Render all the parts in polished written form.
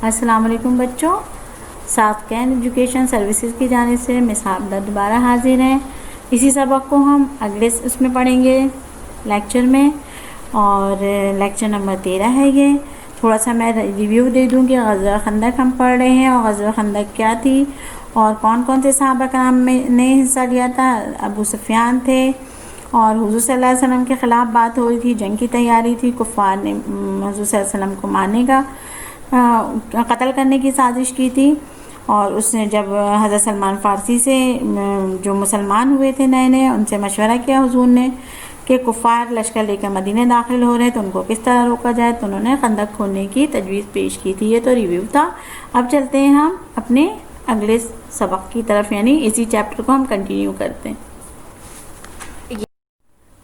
السلام علیکم بچوں، ساتھ کین ایجوکیشن سروسز کی جانب سے میں صاحبہ دوبارہ حاضر ہیں۔ اسی سبق کو ہم اگلے اس میں پڑھیں گے لیکچر میں، اور لیکچر نمبر 13 ہے یہ۔ تھوڑا سا میں ریویو دے دوں کہ غزوہ خندق ہم پڑھ رہے ہیں، اور غزوہ خندق کیا تھی اور کون کون سے صحابہ کرام نے حصہ لیا تھا۔ ابو سفیان تھے اور حضور صلی اللہ علیہ وسلم کے خلاف بات ہو رہی تھی، جنگ کی تیاری تھی، کفار نے حضور صلی اللہ علیہ وسلم کو مارنے کا قتل کرنے کی سازش کی تھی۔ اور اس نے جب حضرت سلمان فارسی سے جو مسلمان ہوئے تھے نئے نئے، ان سے مشورہ کیا حضور نے کہ کفار لشکر لے کر مدینے داخل ہو رہے ہیں تو ان کو کس طرح روکا جائے، تو انہوں نے خندق کھودنے کی تجویز پیش کی تھی۔ یہ تو ریویو تھا۔ اب چلتے ہیں ہم اپنے اگلے سبق کی طرف، یعنی اسی چیپٹر کو ہم کنٹینیو کرتے ہیں۔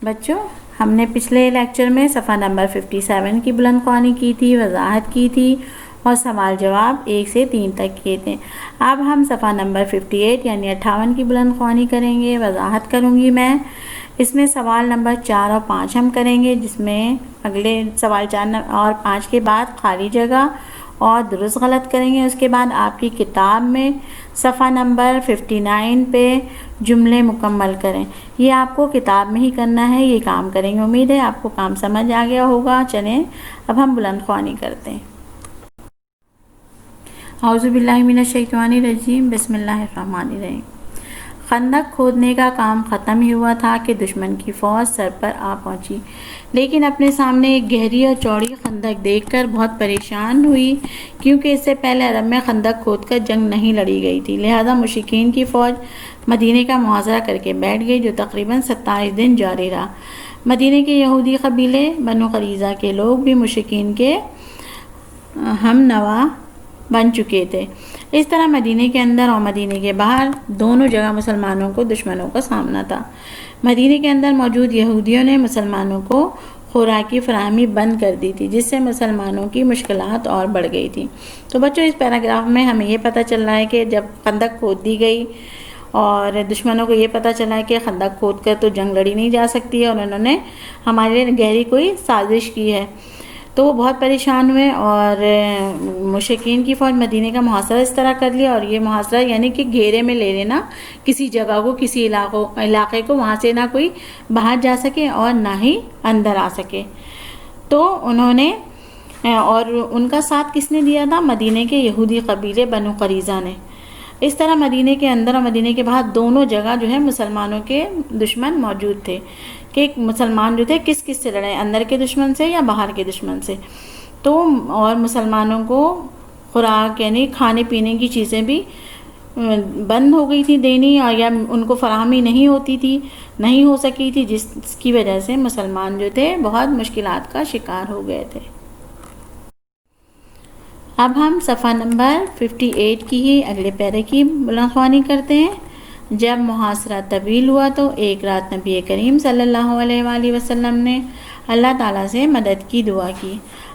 بچوں، ہم نے پچھلے لیکچر میں صفحہ نمبر 57 کی بلند خوانی کی تھی، وضاحت کی تھی اور سوال جواب 1 سے 3 تک کیے تھے۔ اب ہم صفحہ نمبر 58 یعنی 58 کی بلند خوانی کریں گے، وضاحت کروں گی میں۔ اس میں سوال نمبر 4 اور 5 ہم کریں گے، جس میں اگلے سوال 4 اور 5 کے بعد خالی جگہ اور درست غلط کریں گے۔ اس کے بعد آپ کی کتاب میں صفحہ نمبر 59 پہ جملے مکمل کریں۔ یہ آپ کو کتاب میں ہی کرنا ہے، یہ کام کریں گے۔ امید ہے آپ کو کام سمجھ آ گیا ہوگا۔ چلیں اب ہم بلند خوانی کرتے ہیں۔ اعوذ باللہ من الشیطان الرجیم، بسم اللہ الرحمن الرحیم۔ خندق کھودنے کا کام ختم ہی ہوا تھا کہ دشمن کی فوج سر پر آ پہنچی، لیکن اپنے سامنے ایک گہری اور چوڑی خندق دیکھ کر بہت پریشان ہوئی، کیونکہ اس سے پہلے عرب میں خندق کھود کر جنگ نہیں لڑی گئی تھی۔ لہذا مشرکین کی فوج مدینے کا محاصرہ کر کے بیٹھ گئی، جو تقریباً 27 دن جاری رہا۔ مدینے کے یہودی قبیلے بنو قریظہ کے لوگ بھی مشرکین کے ہم نوا بن چکے تھے۔ اس طرح مدینے کے اندر اور مدینے کے باہر دونوں جگہ مسلمانوں کو دشمنوں کا سامنا تھا۔ مدینے کے اندر موجود یہودیوں نے مسلمانوں کو خوراک کی فراہمی بند کر دی تھی، جس سے مسلمانوں کی مشکلات اور بڑھ گئی تھی۔ تو بچوں، اس پیراگراف میں ہمیں یہ پتہ چل رہا ہے کہ جب خندق کھود دی گئی اور دشمنوں کو یہ پتہ چلا ہے کہ خندق کھود کر تو جنگ لڑی نہیں جا سکتی ہے، اور انہوں نے ہمارے گہری کوئی سازش کی ہے، تو وہ بہت پریشان ہوئے اور مشرکین کی فوج مدینے کا محاصرہ اس طرح کر لیا۔ اور یہ محاصرہ یعنی کہ گھیرے میں لے لینا کسی جگہ کو، کسی علاقے کو، وہاں سے نہ کوئی باہر جا سکے اور نہ ہی اندر آ سکے۔ تو انہوں نے، اور ان کا ساتھ کس نے دیا تھا؟ مدینے کے یہودی قبیلے بنو قریظہ نے۔ اس طرح مدینے کے اندر اور مدینے کے باہر دونوں جگہ جو ہے مسلمانوں کے دشمن موجود تھے، کہ مسلمان جو تھے کس کس سے لڑے، اندر کے دشمن سے یا باہر کے دشمن سے۔ تو اور مسلمانوں کو خوراک یعنی کھانے پینے کی چیزیں بھی بند ہو گئی تھی دینی، اور یا ان کو فراہمی نہیں ہوتی تھی، نہیں ہو سکی تھی، جس کی وجہ سے مسلمان جو تھے بہت مشکلات کا شکار ہو گئے تھے۔ اب ہم صفحہ نمبر 58 کی ہی اگلے پیرے کی بلند خوانی کرتے ہیں۔ جب محاصرہ طویل ہوا تو ایک رات نبی کریم صلی اللہ علیہ وآلہ وسلم نے اللہ تعالیٰ سے مدد کی دعا کی۔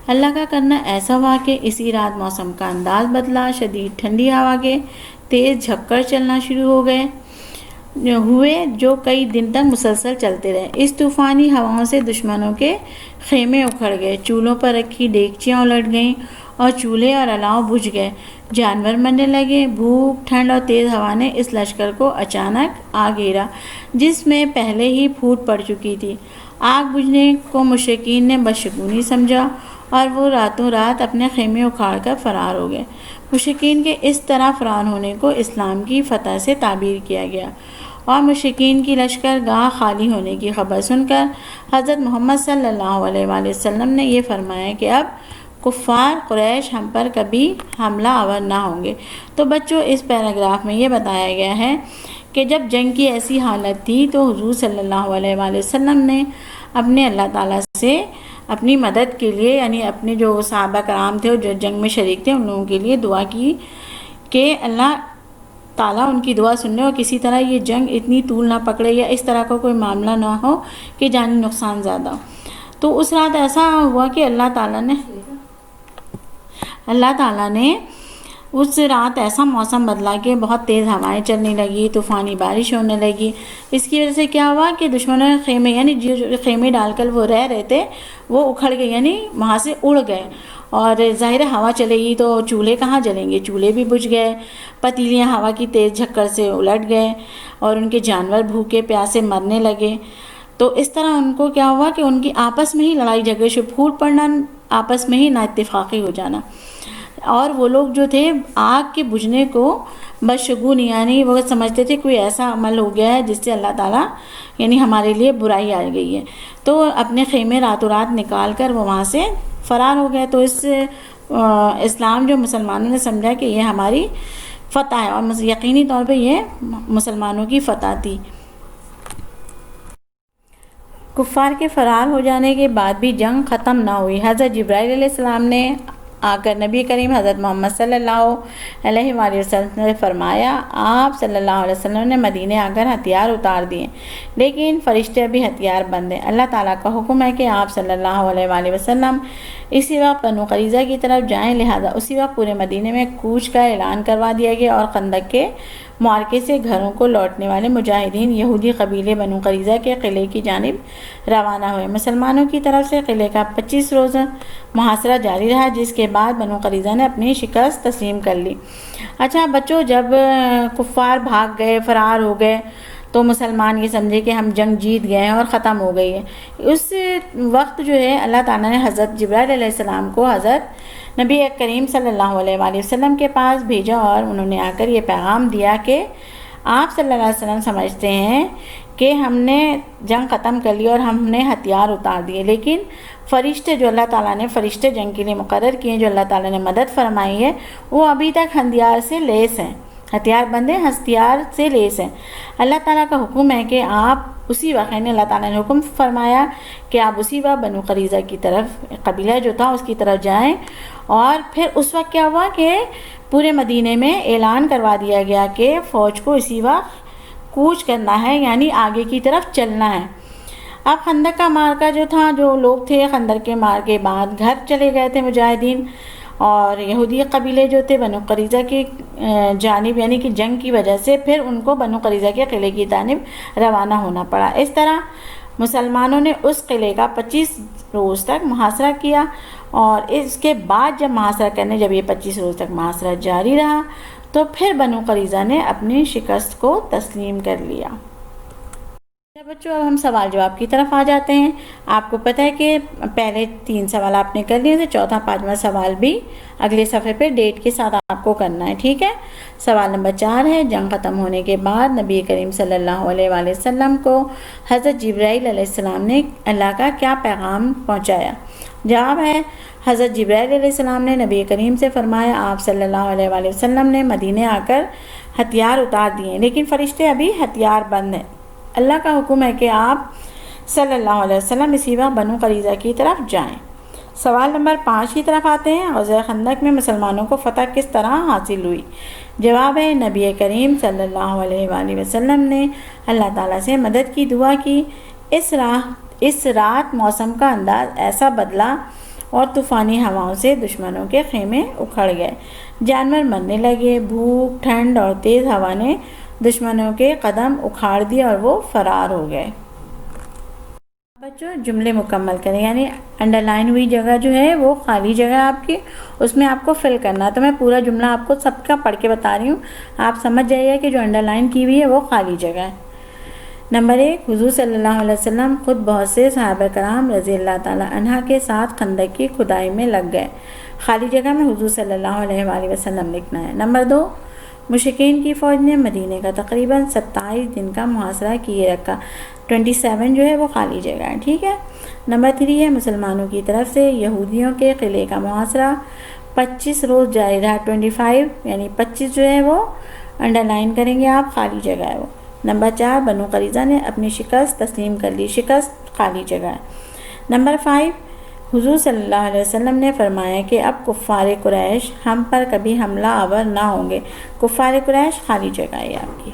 اللہ کا کرنا ایسا ہوا کہ اسی رات موسم کا انداز بدلا، شدید ٹھنڈی ہوا کے تیز جھکڑ چلنا شروع ہو گئے جو کئی دن تک مسلسل چلتے رہے۔ اس طوفانی ہواؤں سے دشمنوں کے خیمے اکھڑ گئے، چولہوں پر رکھی دیگچیاں الٹ گئیں اور چولہے اور الاؤ بجھ گئے، جانور مرنے لگے۔ بھوک، ٹھنڈ اور تیز ہوا نے اس لشکر کو اچانک آ گھیرا، جس میں پہلے ہی پھوٹ پڑ چکی تھی۔ آگ بجھنے کو مشرکین نے بدشگونی سمجھا اور وہ راتوں رات اپنے خیمے اکھاڑ کر فرار ہو گئے۔ مشرکین کے اس طرح فرار ہونے کو اسلام کی فتح سے تعبیر کیا گیا، اور مشرکین کی لشکر گاہ خالی ہونے کی خبر سن کر حضرت محمد صلی اللہ علیہ وآلہ وسلم نے یہ فرمایا کہ اب کفار قریش ہم پر کبھی حملہ آور نہ ہوں گے۔ تو بچوں، اس پیراگراف میں یہ بتایا گیا ہے کہ جب جنگ کی ایسی حالت تھی تو حضور صلی اللہ علیہ وآلہ وسلم نے اپنے اللہ تعالیٰ سے اپنی مدد کے لیے، یعنی اپنے جو صحابہ کرام تھے اور جو جنگ میں شریک تھے، ان لوگوں کے لیے دعا کی کہ اللہ تعالیٰ ان کی دعا سن لے اور کسی طرح یہ جنگ اتنی طول نہ پکڑے یا اس طرح کا کوئی معاملہ نہ ہو کہ جانی نقصان زیادہ ہو۔ تو اس رات ایسا ہوا کہ اللہ تعالیٰ نے اس رات ایسا موسم بدلا کہ بہت تیز ہوائیں چلنے لگی، طوفانی بارش ہونے لگی۔ اس کی وجہ سے کیا ہوا کہ دشمنوں کے خیمے، یعنی جو خیمے ڈال کر وہ رہ رہے تھے، وہ اکھڑ گئے، یعنی وہاں سے اڑ گئے، اور ظاہر ہوا چلے گی تو چولہے کہاں جلیں گے، چولہے بھی بجھ گئے، پتیلیاں ہوا کی تیز جھکڑ سے الٹ گئے اور ان کے جانور بھوکے پیاسے مرنے لگے۔ تو اس طرح ان کو کیا ہوا کہ ان کی آپس میں ہی لڑائی جھگڑے سے پھوٹ پڑنا، آپس میں ہی نا اتفاقی ہو جانا، اور وہ لوگ جو تھے آگ کے بجھنے کو بدشگون، یعنی وہ سمجھتے تھے کوئی ایسا عمل ہو گیا ہے جس سے اللہ تعالیٰ یعنی ہمارے لیے برائی آ گئی ہے، تو اپنے خیمے راتوں رات نکال کر وہ وہاں سے فرار ہو گئے۔ تو اس اسلام جو مسلمانوں نے سمجھا کہ یہ ہماری فتح ہے، اور یقینی طور پہ یہ مسلمانوں کی فتح تھی۔ کفار کے فرار ہو جانے کے بعد بھی جنگ ختم نہ ہوئی۔ حضرت جبرائیل علیہ السلام نے آ کر نبی کریم حضرت محمد صلی اللہ علیہ وآلہ وسلم نے فرمایا، آپ صلی اللہ علیہ وسلم نے مدینے آ کر ہتھیار اتار دیے، لیکن فرشتے ابھی ہتھیار بند ہیں۔ اللہ تعالیٰ کا حکم ہے کہ آپ صلی اللہ علیہ وآلہ وسلم اسی وقت بنو قریظہ کی طرف جائیں، لہذا اسی وقت پورے مدینے میں کوچ کا اعلان کروا دیا گیا، اور خندق کے معرکے سے گھروں کو لوٹنے والے مجاہدین یہودی قبیلے بنو قریظہ کے قلعے کی جانب روانہ ہوئے۔ مسلمانوں کی طرف سے قلعے کا 25 روز محاصرہ جاری رہا، جس کے بعد بنو قریظہ نے اپنی شکست تسلیم کر لی۔ اچھا بچوں، جب کفار بھاگ گئے، فرار ہو گئے، تو مسلمان یہ سمجھے کہ ہم جنگ جیت گئے ہیں اور ختم ہو گئی ہے۔ اس وقت جو ہے اللہ تعالیٰ نے حضرت جبرائیل علیہ السلام کو حضرت نبی کریم صلی اللہ علیہ وآلہ وسلم کے پاس بھیجا، اور انہوں نے آ کر یہ پیغام دیا کہ آپ صلی اللہ علیہ وسلم سمجھتے ہیں کہ ہم نے جنگ ختم کر لی اور ہم نے ہتھیار اتار دیے، لیکن فرشتے جو اللہ تعالیٰ نے فرشتے جنگ کے لیے مقرر کیے، جو اللہ تعالیٰ نے مدد فرمائی ہے، وہ ابھی تک ہتھیار سے لیس ہیں، ہتھیار بندے ہتھیار سے لیس ہیں۔ اللہ تعالیٰ کا حکم ہے کہ آپ اسی وقت، یعنی اللہ تعالیٰ نے حکم فرمایا کہ آپ اسی وقت بنو قریظہ کی طرف، قبیلہ جو تھا اس کی طرف جائیں، اور پھر اس وقت کیا ہوا کہ پورے مدینے میں اعلان کروا دیا گیا کہ فوج کو اسی وقت کوچ کرنا ہے، یعنی آگے کی طرف چلنا ہے۔ اب خندق کا مارکا جو تھا، جو لوگ تھے خندق کے مار کے بعد گھر چلے گئے تھے مجاہدین، اور یہودی قبیلے جو تھے بنو قریظہ کی جانب، یعنی کہ جنگ کی وجہ سے پھر ان کو بنو قریظہ کے قلعے کی جانب روانہ ہونا پڑا۔ اس طرح مسلمانوں نے اس قلعے کا 25 روز تک محاصرہ کیا، اور اس کے بعد جب یہ 25 روز تک محاصرہ جاری رہا تو پھر بنو قریظہ نے اپنی شکست کو تسلیم کر لیا۔ بچوں، اب ہم سوال جواب کی طرف آ جاتے ہیں۔ آپ کو پتہ ہے کہ پہلے 3 سوال آپ نے کر لیے تھے، چوتھا 5واں سوال بھی اگلے صفحے پہ ڈیٹ کے ساتھ آپ کو کرنا ہے، ٹھیک ہے۔ سوال نمبر 4 ہے، جنگ ختم ہونے کے بعد نبی کریم صلی اللہ علیہ وآلہ وسلم کو حضرت جبرائیل علیہ السلام نے اللہ کا کیا پیغام پہنچایا؟ جواب ہے، حضرت جبرائیل علیہ السلام نے نبی کریم سے فرمایا، آپ صلی اللہ علیہ وآلہ وسلم نے مدینے آ کر ہتھیار اتار دیے، لیکن فرشتے ابھی ہتھیار بند ہیں۔ اللہ کا حکم ہے کہ آپ صلی اللہ علیہ وسلم اسی وقت بنو قریظہ کی طرف جائیں۔ سوال نمبر 5 کی طرف آتے ہیں، غزوہ خندق میں مسلمانوں کو فتح کس طرح حاصل ہوئی؟ جواب ہے، نبی کریم صلی اللہ علیہ وآلہ وسلم نے اللہ تعالیٰ سے مدد کی دعا کی۔ اس رات موسم کا انداز ایسا بدلا اور طوفانی ہواؤں سے دشمنوں کے خیمے اکھڑ گئے، جانور مرنے لگے، بھوک، ٹھنڈ اور تیز ہوا نے دشمنوں کے قدم اکھاڑ دیے اور وہ فرار ہو گئے۔ بچوں، جملے مکمل کریں، یعنی انڈر لائن ہوئی جگہ جو ہے وہ خالی جگہ آپ کی، اس میں آپ کو فل کرنا ہے۔ تو میں پورا جملہ آپ کو سب کا پڑھ کے بتا رہی ہوں، آپ سمجھ جائیے کہ جو انڈر لائن کی ہوئی ہے وہ خالی جگہ ہے۔ نمبر 1، حضور صلی اللہ علیہ وسلم خود بہت سے صحابہ کرام رضی اللہ تعالیٰ عنہ کے ساتھ خندق کی کھدائی میں لگ گئے۔ خالی جگہ میں حضور صلی اللہ علیہ وآلہ وسلم لکھنا ہے۔ نمبر 2، مشرکین کی فوج نے مدینے کا تقریباً 27 دن کا محاصرہ کیے رکھا۔ 27 جو ہے وہ خالی جگہ ہے، ٹھیک ہے۔ نمبر 3 ہے، مسلمانوں کی طرف سے یہودیوں کے قلعے کا محاصرہ 25 روز جاری رہا۔ 25 یعنی 25 جو ہے وہ انڈر لائن کریں گے آپ، خالی جگہ ہے وہ۔ نمبر 4، بنو قریظہ نے اپنی شکست تسلیم کر لی، شکست خالی جگہ ہے۔ نمبر 5، حضور صلی اللہ علیہ وسلم نے فرمایا کہ اب کفار قریش ہم پر کبھی حملہ آور نہ ہوں گے۔ کفار قریش خالی جگہ ہے آپ کی۔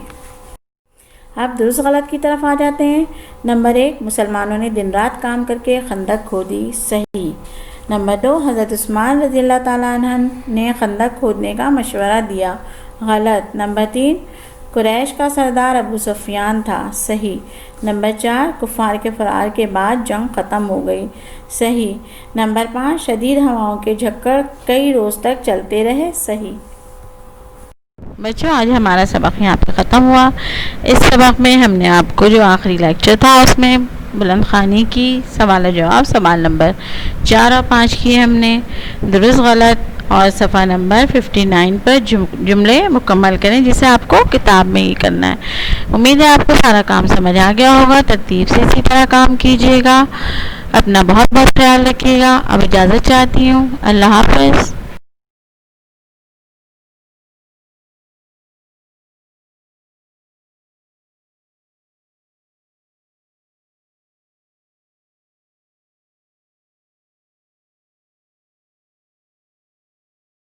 اب درست غلط کی طرف آ جاتے ہیں۔ نمبر 1، مسلمانوں نے دن رات کام کر کے خندق کھودی، صحیح۔ نمبر 2، حضرت عثمان رضی اللہ تعالیٰ عنہ نے خندق کھودنے کا مشورہ دیا، غلط۔ نمبر 3، قریش کا سردار ابو سفیان تھا، صحیح۔ نمبر 4، کفار کے فرار کے بعد جنگ ختم ہو گئی، صحیح۔ نمبر 5، شدید ہواؤں کے جھکڑ کئی روز تک چلتے رہے، صحیح۔ بچوں آج ہمارا سبق یہاں پہ ختم ہوا۔ اس سبق میں ہم نے آپ کو جو آخری لیکچر تھا اس میں بلند خوانی کی سوال و جواب، سوال نمبر 4 اور 5 کی ہم نے درست غلط، اور صفحہ نمبر 59 پر جملے مکمل کریں، جسے آپ کو کتاب میں ہی کرنا ہے۔ امید ہے آپ کو سارا کام سمجھ آ گیا ہوگا۔ ترتیب سے اسی طرح کام کیجیے گا۔ اپنا بہت بہت خیال رکھیے گا۔ اب اجازت چاہتی ہوں، اللہ حافظ۔